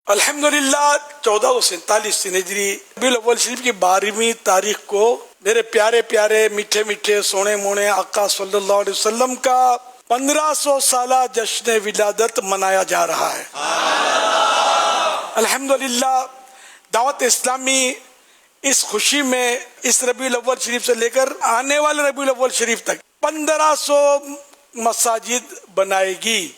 الحمدللہ 1447 ہجری ربیع الاول شریف کی 12ویں تاریخ کو میرے پیارے پیارے میٹھے میٹھے سونے مونے آقا صلی اللہ علیہ وسلم کا 1500 سالہ جشن ولادت منایا جا رہا ہے۔ الحمدللہ دعوت اسلامی اس خوشی میں اس ربیع الاول شریف سے لے کر آنے والے ربیع الاول شریف تک 1500 مساجد بنائے گی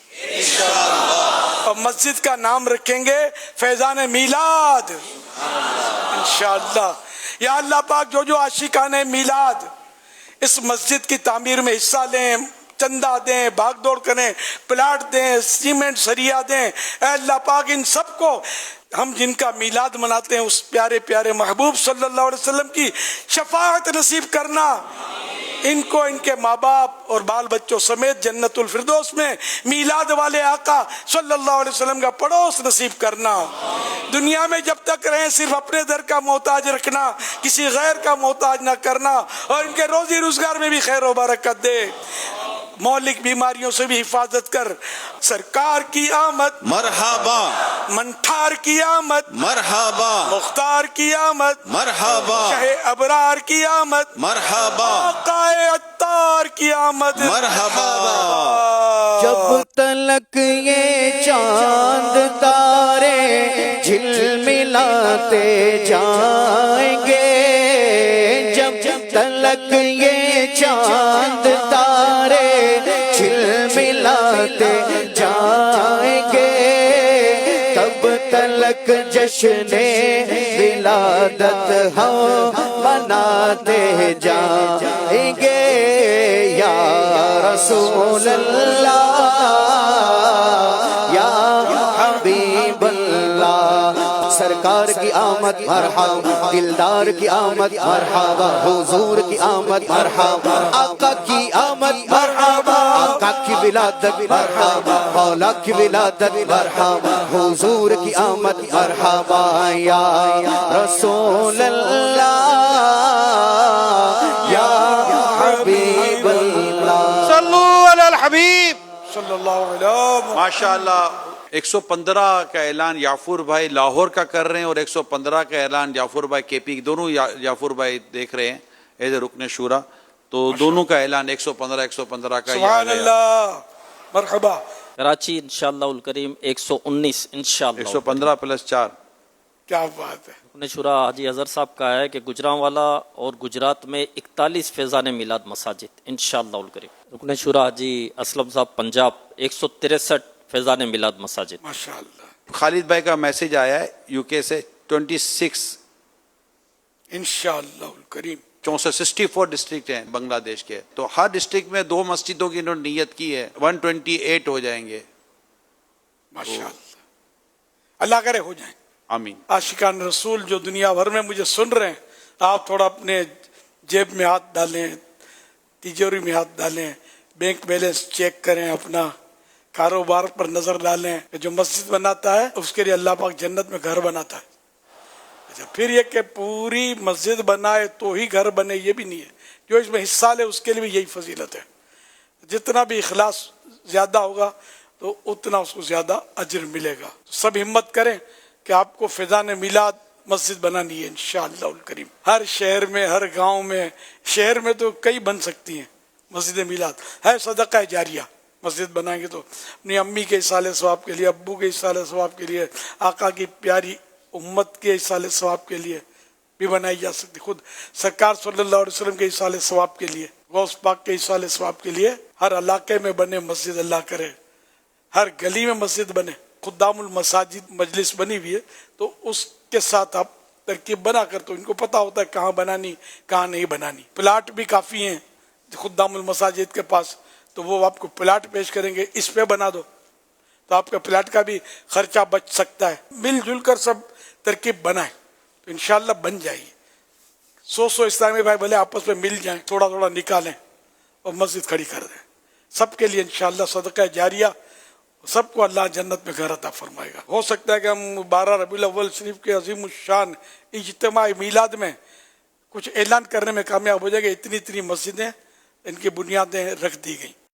اور مسجد کا نام رکھیں گے فیضان میلاد انشاءاللہ۔ یا اللہ پاک جو عاشقان میلاد اس مسجد کی تعمیر میں حصہ لیں، چندہ دیں، بھاگ دوڑ کریں، پلاٹ دیں، سیمنٹ سریا دیں، اے اللہ پاک ان سب کو ہم جن کا میلاد مناتے ہیں اس پیارے پیارے محبوب صلی اللہ علیہ وسلم کی شفاعت نصیب کرنا، ان کو ان کے ماں باپ اور بال بچوں سمیت جنت الفردوس میں میلاد والے آقا صلی اللہ علیہ وسلم کا پڑوس نصیب کرنا۔ دنیا میں جب تک رہیں صرف اپنے در کا محتاج رکھنا، کسی غیر کا محتاج نہ کرنا، اور ان کے روزی روزگار میں بھی خیر و برکت دے، مہلک بیماریوں سے بھی حفاظت کر۔ سرکار کی آمد مرحبا، منٹھار کی آمد مرحبا، مختار کی آمد مرحبا، شاہ ابرار کی آمد مرحبا، آقا عطار کی آمد مرحبا۔ جب تلک یہ چاند تارے جھلملاتے جائیں گے، جب تلک یہ چاند تارے جھلملاتے جائیں گے، تب تلک جشن ولادت ہم مناتے جائیں گے۔ یا رسول اللہ، یا حبیب اللہ، سرکار کی آمد مرحبا، دلدار کی آمد مرحبا، حضور کی آمد مرحبا، آقا کی آمد مرحبا، آقا کی ولادت مرحبا، مولا کی ولادت مرحبا، حضور کی آمد مرحبا۔ یا رسول اللہ، یا حبیب اللہ، صلو علی الحبیب صلی اللہ علیہ وسلم۔ ماشاءاللہ۔ 115 کا اعلان یافور بھائی لاہور کا کر رہے ہیں، اور 115 کا اعلان یافور بھائی کے پی، دونوں یافور بھائی دیکھ رہے ہیں ایز اے رکن شورا، تو دونوں کا اعلان 115 کا سبحان اللہ، مرحبا۔ کراچی انشاءاللہ الکریم 119 انشاءاللہ 115 + 4۔ کیا بات ہے۔ رکن شورا حاجی اظہر صاحب کا ہے کہ گجرانوالا اور گجرات میں 41 فیضان میلاد مساجد انشاءاللہ الکریم۔ رکن شورا حاجی اسلم صاحب پنجاب 163 فیضان میلاد مساجد ماشاءاللہ خالد بھائی کا میسج آیا ہے یو کے سے 26 انشاءاللہ الکریم۔ 64 ڈسٹرکٹ ہیں بنگلہ دیش کے، تو ہر ڈسٹرکٹ میں 2 مسجدوں کی انہوں نے نیت کی ہے، 128 ہو جائیں گے ماشاءاللہ، اللہ کرے ہو جائیں۔ آمین۔ عاشقان رسول جو دنیا بھر میں مجھے سن رہے ہیں، آپ تھوڑا اپنے جیب میں ہاتھ ڈالیں، تجوری میں ہاتھ ڈالیں، بینک بیلنس چیک کریں، اپنا کاروبار پر نظر ڈالیں کہ جو مسجد بناتا ہے اس کے لیے اللہ پاک جنت میں گھر بناتا ہے۔ اچھا، پھر یہ کہ پوری مسجد بنائے تو ہی گھر بنے، یہ بھی نہیں ہے، جو اس میں حصہ لے اس کے لیے بھی یہی فضیلت ہے۔ جتنا بھی اخلاص زیادہ ہوگا تو اتنا اس کو زیادہ اجر ملے گا۔ سب ہمت کریں کہ آپ کو فیضان میلاد مسجد بنانی ہے انشاءاللہ الکریم۔ ہر شہر میں، ہر گاؤں میں، شہر میں تو کئی بن سکتی ہیں مسجد میلاد، ہے صدقہ جاریہ۔ مسجد بنائیں گے تو اپنی امی کے اصالہ ثواب کے لیے، ابو کے اصالہ ثواب کے لیے، آقا کی پیاری امت کے اصالہ ثواب کے لیے بھی بنائی جا سکتی، خود سرکار صلی اللہ علیہ وسلم کے اصالہ ثواب کے لیے، غوث پاک کے اصالہ ثواب کے لیے۔ ہر علاقے میں بنے مسجد، اللہ کرے ہر گلی میں مسجد بنے۔ خدام المساجد مجلس بنی ہوئی ہے، تو اس کے ساتھ آپ ترکیب بنا کر، تو ان کو پتہ ہوتا ہے کہاں بنانی کہاں نہیں بنانی۔ پلاٹ بھی کافی ہیں خدام المساجد کے پاس، تو وہ آپ کو پلاٹ پیش کریں گے، اس پہ بنا دو، تو آپ کا پلاٹ کا بھی خرچہ بچ سکتا ہے۔ مل جل کر سب ترکیب بنائیں تو انشاءاللہ بن جائے گی۔ 100 اسلامی بھائی بھلے آپس میں مل جائیں، تھوڑا تھوڑا نکالیں اور مسجد کھڑی کر دیں، سب کے لیے انشاءاللہ صدقہ جاریہ، سب کو اللہ جنت میں گھر عطا فرمائے گا۔ ہو سکتا ہے کہ ہم 12 ربیع الاول شریف کے عظیم الشان اجتماعی میلاد میں کچھ اعلان کرنے میں کامیاب ہو جائے گا۔ اتنی مسجدیں ان کی بنیادیں رکھ دی گئیں۔